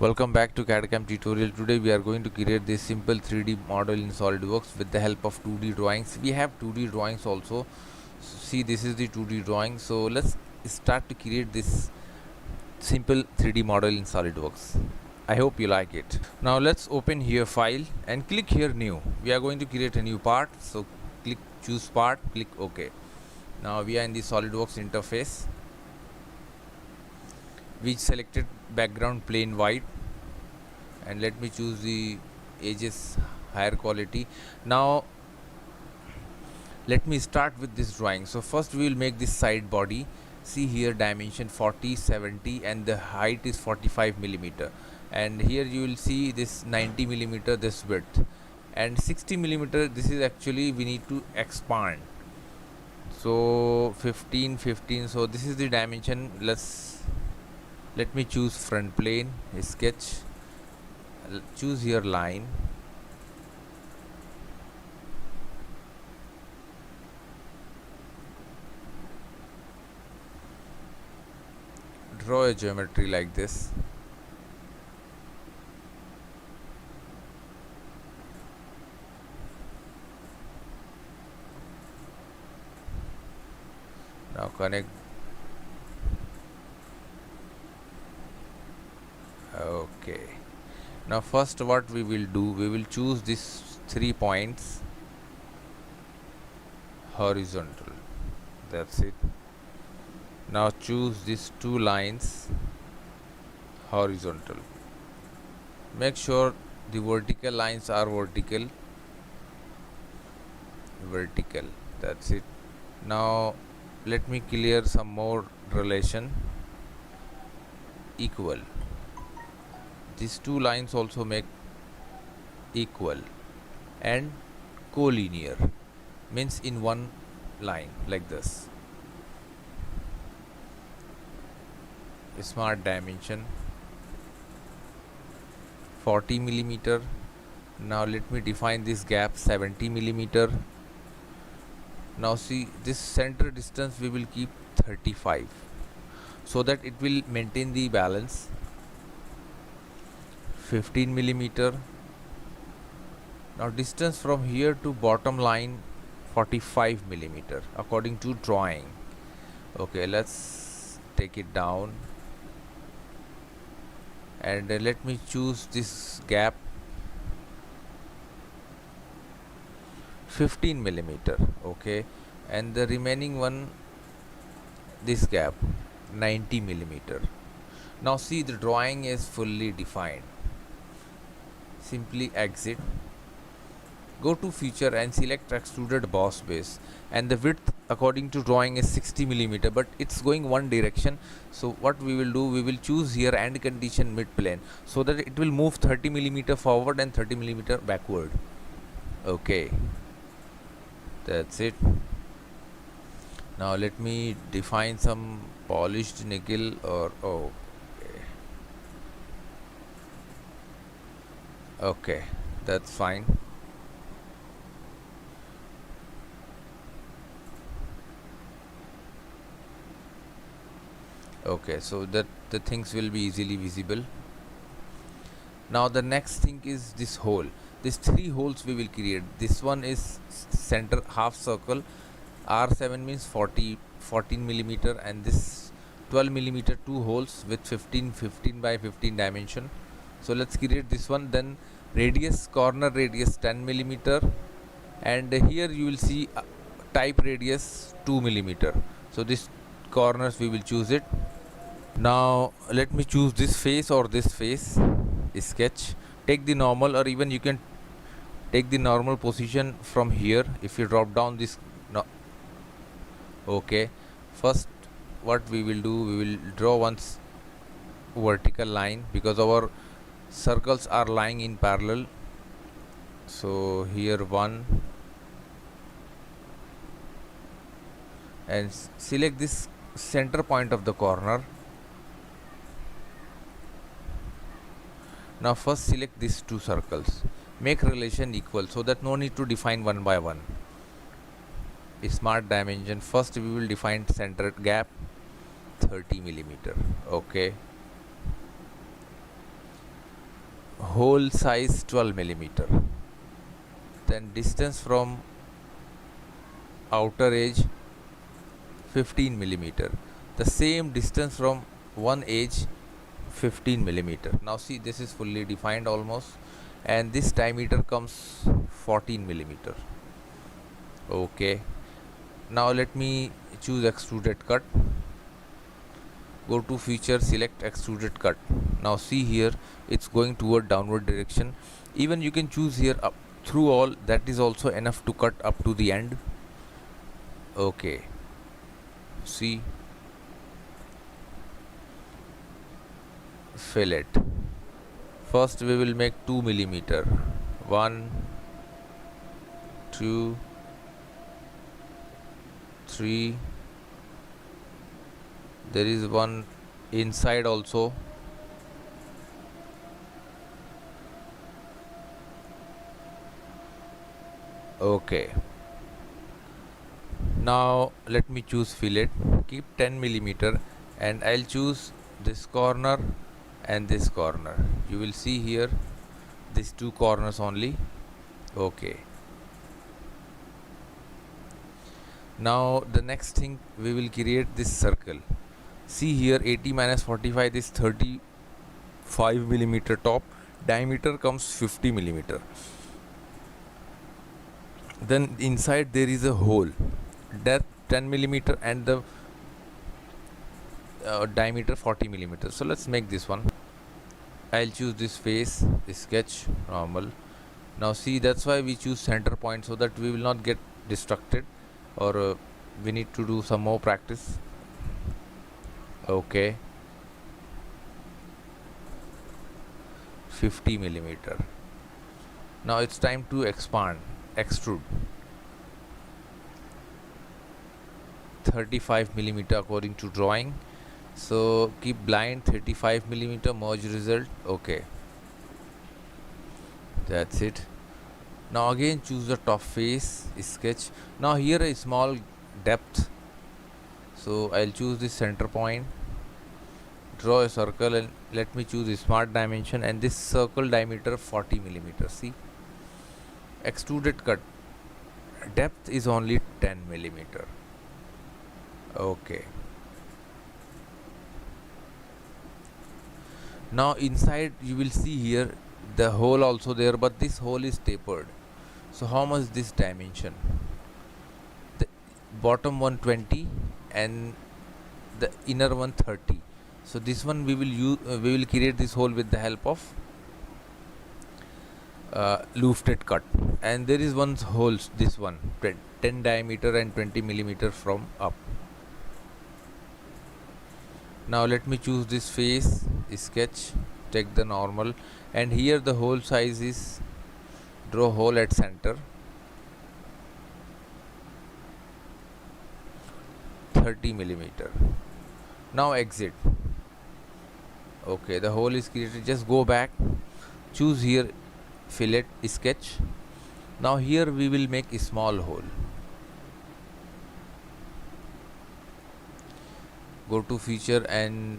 Welcome back to CAD/CAM tutorial. Today we are going to create this simple 3D model in SolidWorks with the help of 2D drawings. We have 2D drawings also. See, this is the 2D drawing. So let's start to create this simple 3D model in SolidWorks. I hope you like it. Now let's open here file and click here new. We are going to create a new part. So click choose part, click OK. Now we are in the SolidWorks interface. We selected background plain white, and let me choose the edges higher quality. Now let me start with this drawing. So first we will make this side body. See here, dimension 40, 70, and the height is 45 millimeter, and here you will see this 90 millimeter this width, and 60 millimeter this is actually we need to expand. So 15, 15. So this is the dimension. Let me choose front plane, sketch, choose your line, draw a geometry like this. Now connect. Okay, now first what we will do, we will choose these 3 points horizontal. That's it. Now choose these 2 lines horizontal. Make sure the vertical lines are vertical. That's it. Now let me clear some more relation. Equal. These 2 lines also make equal, and collinear means in one line like this. Smart dimension 40 millimeter. Now let me define this gap 70 millimeter. Now see, this center distance we will keep 35 so that it will maintain the balance. 15 millimeter. Now distance from here to bottom line 45 millimeter according to drawing. Okay, let's take it down, and let me choose this gap 15 millimeter. Okay, and the remaining one, this gap 90 millimeter. Now see, the drawing is fully defined. Simply exit, go to feature and select extruded boss base, and the width according to drawing is 60 millimeter, but it's going one direction. So what we will do, we will choose here end condition mid plane so that it will move 30 millimeter forward and 30 millimeter backward. Okay, that's it. Now let me define some polished nickel or okay, that's fine. Okay, so that the things will be easily visible. Now the next thing is this hole. These 3 holes we will create. This one is center half circle. R7 means 14 millimeter, and this 12 millimeter 2 holes with 15 by 15 dimension. So let's create this one. Then radius, corner radius 10 millimeter, and here you will see type radius 2 millimeter. So this corners we will choose it. Now let me choose this face or this face. Sketch, take the normal, or even you can take the normal position from here if you drop down this. No. Okay, first what we will do, we will draw one vertical line because our circles are lying in parallel. So here one, and select this center point of the corner. Now first select these 2 circles, make relation equal so that no need to define one by one. Smart dimension, first we will define center gap 30 millimeter. Okay, hole size 12 millimeter, then distance from outer edge 15 millimeter, the same distance from one edge 15 millimeter. Now see, this is fully defined almost, and this diameter comes 14 millimeter. Okay, now let me choose extruded cut. Go to feature, select extruded cut. Now see here, it's going toward downward direction. Even you can choose here up through all, that is also enough to cut up to the end. Okay, see, fillet. First we will make 2 millimeter. 1, 2, 3. There is one inside also. Okay, now let me choose fillet. Keep 10 millimeter, and I'll choose this corner and this corner. You will see here these two corners only. Okay, now the next thing, we will create this circle. See here, 80 minus 45, this 35 millimeter top, diameter comes 50 millimeter. Then inside there is a hole, depth 10 millimeter, and the diameter 40 millimeter. So let's make this one. I'll choose this face, sketch, normal. Now see, that's why we choose center point, so that we will not get distracted, or we need to do some more practice. Okay, 50 millimeter. Now it's time to expand, extrude. 35 millimeter according to drawing. So keep blind, 35 millimeter, merge result. Okay, that's it. Now again choose the top face, sketch. Now here a small depth, so I'll choose the center point, draw a circle, and let me choose a smart dimension, and this circle diameter 40 millimeter. See, extruded cut, depth is only 10 millimeter. Okay, now inside you will see here the hole also there, but this hole is tapered. So how much this dimension? The bottom 120 and the inner 130. So this one we will use, we will create this hole with the help of lufted cut. And there is one hole, this one 10 diameter and 20 millimeter from up. Now let me choose this face, sketch, take the normal, and here the hole size is, draw hole at center, 30 millimeter. Now exit. Okay, the hole is created. Just go back, choose here fillet, sketch. Now here we will make a small hole. Go to feature and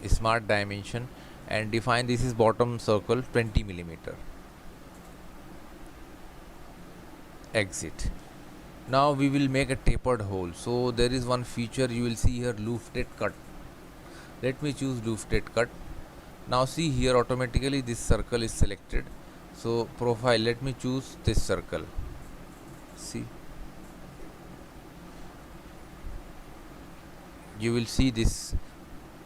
smart dimension, and define this is bottom circle 20 millimeter. Exit. Now we will make a tapered hole. So there is one feature you will see here, lufted cut. Let me choose lufted cut. Now see here, automatically this circle is selected. So profile, let me choose this circle. See, you will see this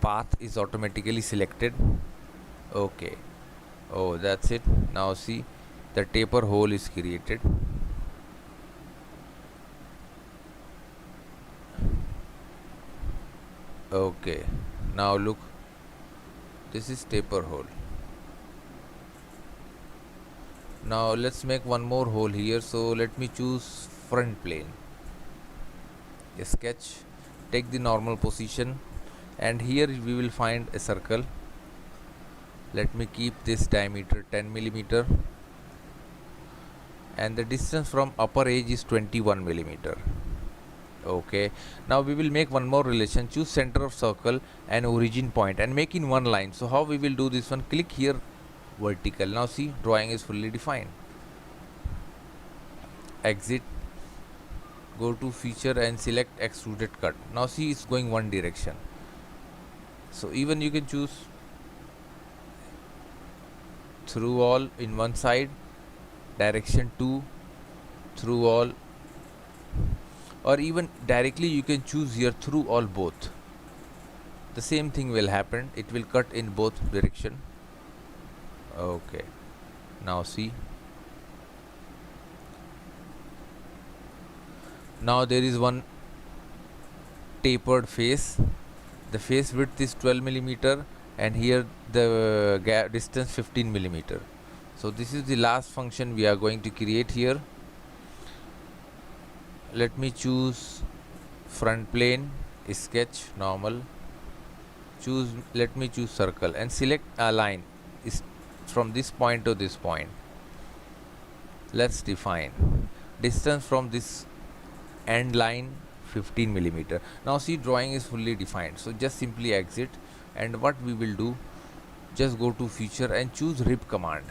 path is automatically selected. Okay, oh, that's it. Now see, the taper hole is created. Okay, now look, this is taper hole. Now let's make one more hole here. So let me choose front plane, sketch, take the normal position, and here we will find a circle. Let me keep this diameter 10 millimeter, and the distance from upper edge is 21 millimeter. Okay, now we will make one more relation. Choose center of circle and origin point and make in one line. So how we will do this one? Click here, vertical. Now see, drawing is fully defined. Exit, go to feature and select extruded cut. Now see, it's going one direction. So even you can choose through all in one side, direction 2, through all, or even directly you can choose here through all both. The same thing will happen, it will cut in both direction. Okay, now see, now there is one tapered face. The face width is 12 millimeter and here the distance 15 millimeter. So this is the last function we are going to create here. Let me choose front plane, sketch, normal, choose, let me choose circle and select a line is from this point to this point. Let's define distance from this end line 15 millimeter. Now see, drawing is fully defined, so just simply exit, and what we will do, just go to feature and choose rip command.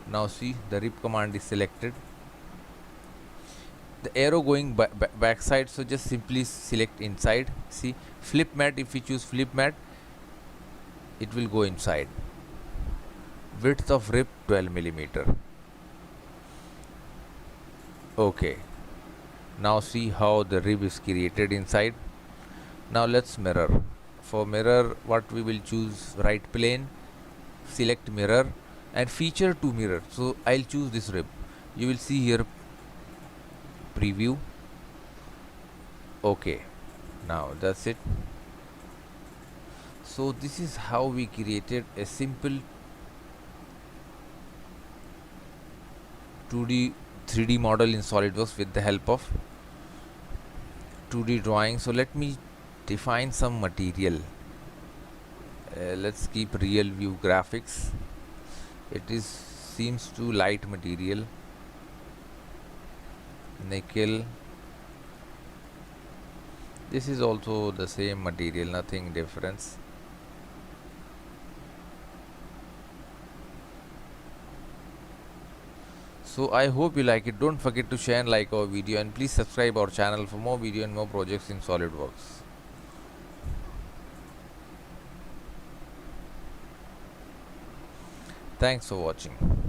Now see, the rip command is selected, the arrow going back side, so just simply select inside. See, flip mat, if we choose flip mat, it will go inside. Width of rip 12 millimeter. Okay, now see how the rib is created inside. Now let's mirror. For mirror, what we will choose, right plane, select mirror and feature to mirror. So I'll choose this rib. You will see here preview. Okay, now that's it. So this is how we created a simple 2D 3D model in SolidWorks with the help of 2D drawing. So let me define some material. Let's keep real view graphics. It is seems too light material. Nickel. This is also the same material, nothing difference. So I hope you like it. Don't forget to share and like our video, and please subscribe our channel for more video and more projects in SolidWorks. Thanks for watching.